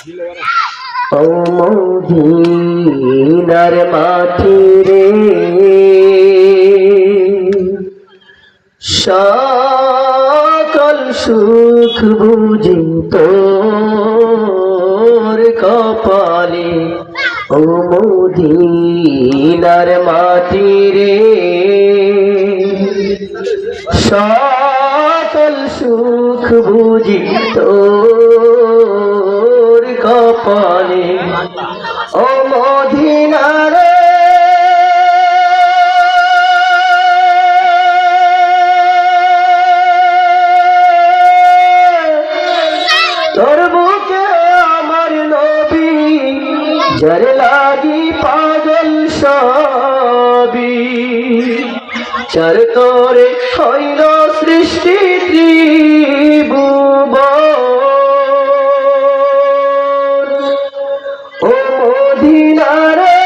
ও মদিনার মাটি রে, সকল সুখ বুঝি তোর কপালে। ও মদিনার মাটি রে, সকল সুখ বুঝি তোর কপালে। ও মদিনা রে, তোর বুকে আমার নবী, যার লাগি পাগল সবই, যার তোরে হইল সৃষ্টি ত্রিভুবন। ও মদিনা রে,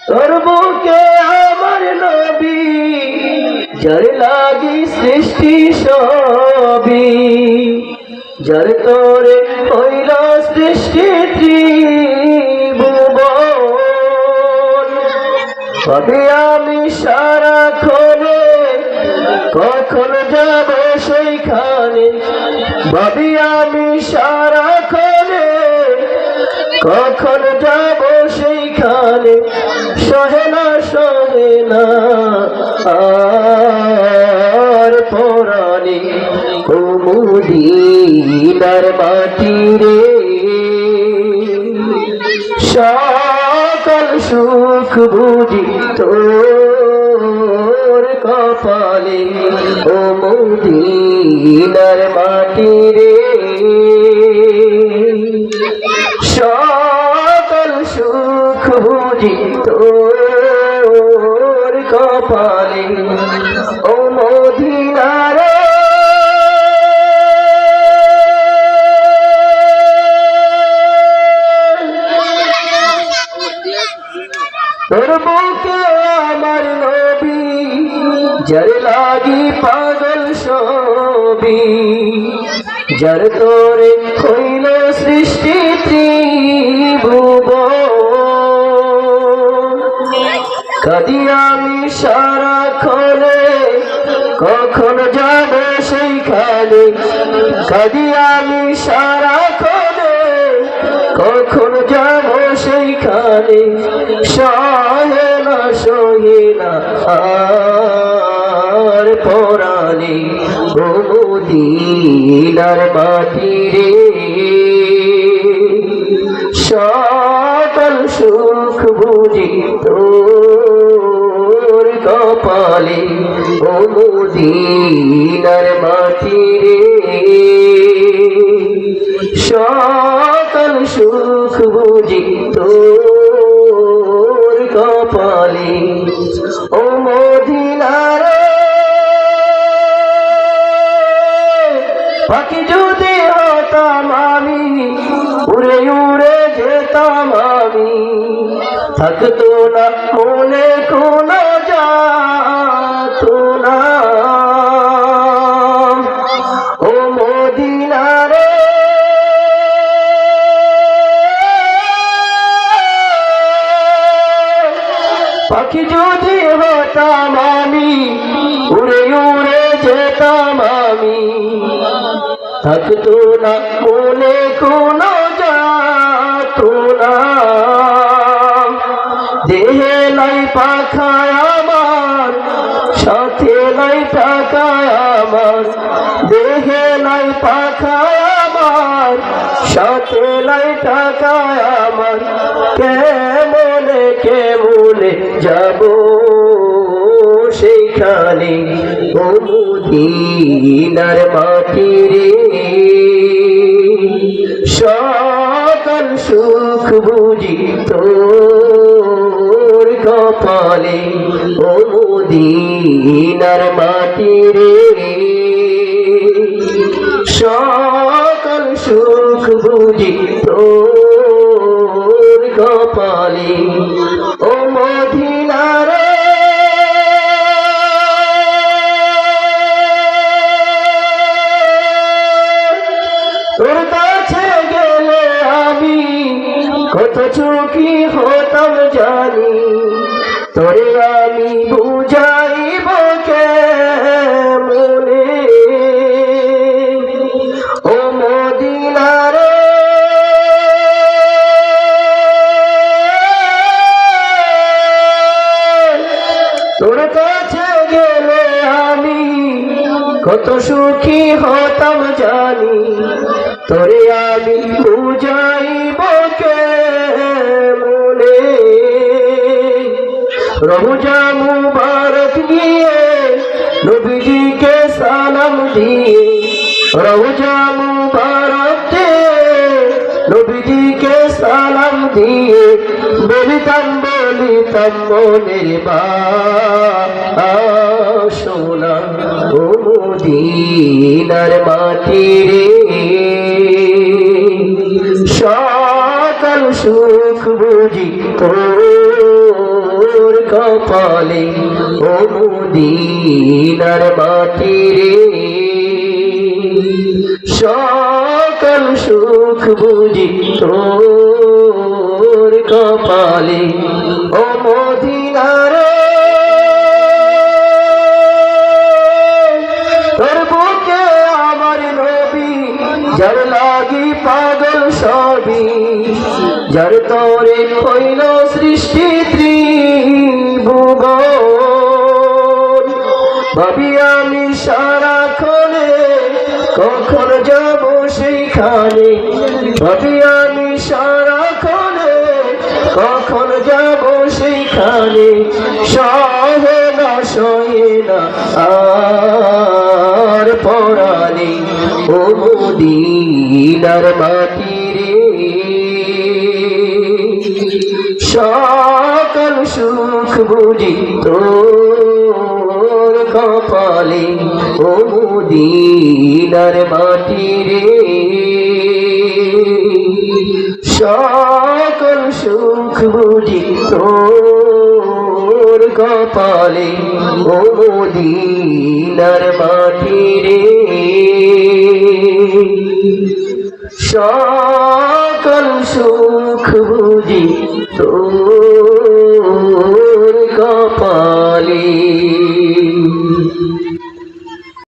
তোর বুকে আমার নবী, যার লাগি সৃষ্টি সবই, যার তোরে হইল সৃষ্টি ত্রিভুবন। ভাবি আমি সারাক্ষণে কখন যাব সেইখানে, ভাবি আমি সারাক্ষণে কখন যাব সেইখানে। সহে না সহে না আর পরাণে। ও মদিনার মাটি রে, সকল সুখ বুঝি তোর কপালে। ও মদিনার মাটি রে, সকল সুখ বুঝি তোর কপালে। ও মদিনা রে, তোর বুকে আমার নবী, যার লাগি পাগল সবই, যার তোরে হইল সৃষ্টি ত্রিভুবন। কাঁদি আমি সারাক্ষণে কখন যাব সেইখানে, কাঁদি আমি সারাক্ষণে কখন যাব সেইখানে। সহে না সহে না আর পরাণে। ও মদিনার মাটি রে, সকল সুখ বুঝি তোর কপালে। ও মদিনার মাটি রে, সকল সুখ বুঝি তোর কপালে। ও মদিনা রে, পাখি যদি হতাম আমি, উড়ে উড়ে যেতাম আমি, থাকতো না মনে কোনো যাত না। ও মদিনা রে, পাখি যদি হতাম আমি, উড়ে উড়ে যেতাম আমি, থাকতো না মনে কোনো যাত না। দেহে নাই পাখায় আমার, সাথে নাই টাকায় আমার, দেহে নাই পাখায় আমার, সাথে নাই টাকায় আমার। কেমনে কেমনে যাব সেইখানে। ও মদিনার মাটি রে, সকল সুখ বুঝি তোর কপালে। ও মদিনার মাটি রে, সকল সুখ বুঝি তোর কপালে। ও মদিনা রে, কত চুকি হতাম জানি, তোরে আমি বুঝাইব কেমনে। ও মদিনারে তোর কাছে গেলে আমি কত সুখী হতাম জানি, তোরে আমি বুঝাইব কেমনে। রওজা মুবারক গিয়ে নবীজিকে সালাম দিয়ে, রওজা মুবারক দিয়ে নবীজিকে সালাম দিয়ে বলিতাম মনের বাসনা। ও মদিনার মাটি রে সকল সুখ বুঝি তোর কপালে। ও মদিনার মাটি রে সকল সুখ বুঝি তোর কপালে। ও মদিনারে তোর বুকে আমার নবী, যার লাগি পাগল সবই, যার তরে হইল সৃষ্টি ত্রিভুবন। ভাবি আমি সারাক্ষণে কখন যাব সেইখানে, ভাবি আমি সারাক্ষণে কখন যাব সেইখানে। সহে না সহে না আর পরাণে। ও মদিনার মাটি রে সকল সুখ বুঝি তোর কপালে। ও মদিনার মাটি রে সকল সুখ বুঝি তোর কপালে। ও মদিনার মাটি রে সকল সুখ বুঝি তোর কপালে।